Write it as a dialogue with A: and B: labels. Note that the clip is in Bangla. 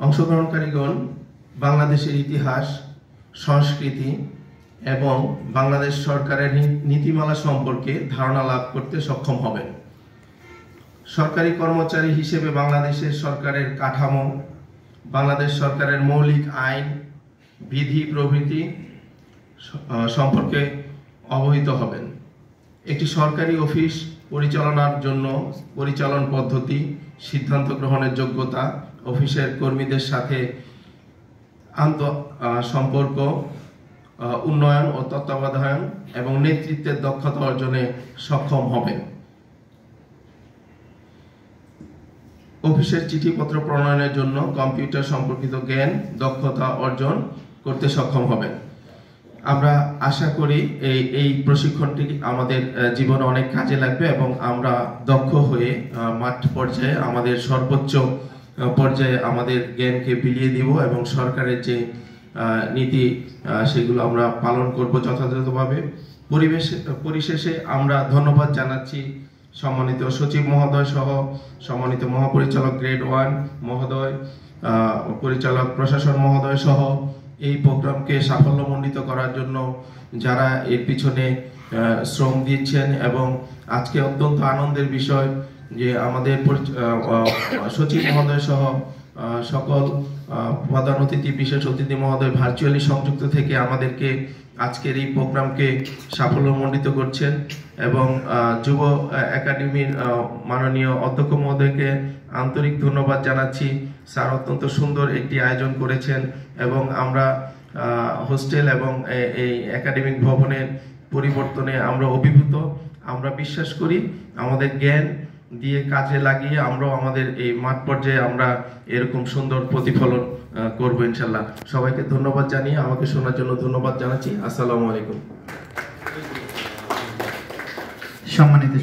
A: অংশগ্রহণকারীগণ বাংলাদেশের ইতিহাস, সংস্কৃতি এবং বাংলাদেশ সরকারের নীতিমালা সম্পর্কে ধারণা লাভ করতে সক্ষম হবেন। সরকারি কর্মচারী হিসেবে বাংলাদেশের সরকারের কাঠামো, বাংলাদেশ সরকারের মৌলিক আইন, বিধি প্রভৃতি সম্পর্কে অবহিত হবেন। একটি সরকারি অফিস পরিচালনার জন্য পরিচালন পদ্ধতি, সিদ্ধান্ত গ্রহণের যোগ্যতা, অফিসের কর্মীদের সাথে সম্পর্ক, উন্নয়ন ও তত্ত্বাবধান এবং নেতৃত্বের দক্ষতা অর্জনে সক্ষম হবেন। অফিসের চিঠিপত্র প্রণয়নের জন্য কম্পিউটার সম্পর্কিত জ্ঞান, দক্ষতা অর্জন করতে সক্ষম হবেন। আমরা আশা করি এই প্রশিক্ষণটি আমাদের জীবনে অনেক কাজে লাগবে এবং আমরা দক্ষ হয়ে মাঠ পর্যায়ে আমাদের সর্বোচ্চ পর্যায়ে আমাদের জ্ঞানকে বিলিয়ে দিব এবং সরকারের যে নীতি সেগুলো আমরা পালন করব যথাযথভাবে। পরিশেষে আমরা ধন্যবাদ জানাচ্ছি সম্মানিত সচিব মহোদয় সহ সম্মানিত মহাপরিচালক গ্রেড 1 মহোদয়, পরিচালক প্রশাসন মহোদয় সহ এই প্রোগ্রামকে সাফল্যমণ্ডিত করার জন্য যারা এর পিছনে শ্রম দিচ্ছেন। এবং আজকে অত্যন্ত আনন্দের বিষয় যে আমাদের সচিব মহোদয় সহ সকল প্রধান অতিথি, বিশেষ অতিথি মহোদয় ভার্চুয়ালি সংযুক্ত থেকে আমাদেরকে আজকের এই প্রোগ্রামকে সাফল্যমণ্ডিত করছেন। এবং যুব একাডেমির মাননীয় অধ্যক্ষ মহোদয়কে আন্তরিক ধন্যবাদ জানাচ্ছি। স্যার অত্যন্ত সুন্দর একটি আয়োজন করেছেন এবং আমরা হোস্টেল এবং এই একাডেমিক ভবনের পরিবর্তনে আমরা অভিভূত। আমরা বিশ্বাস করি আমাদের জ্ঞান দিয়ে কাজে লাগিয়ে আমরাও আমাদের এই মাঠ পর্যায়ে আমরা এরকম সুন্দর প্রতিফলন করবো ইনশাল্লাহ। সবাইকে ধন্যবাদ জানিয়ে আমাকে শোনার জন্য ধন্যবাদ জানাচ্ছি। আসসালামু আলাইকুম।
B: সম্মানিত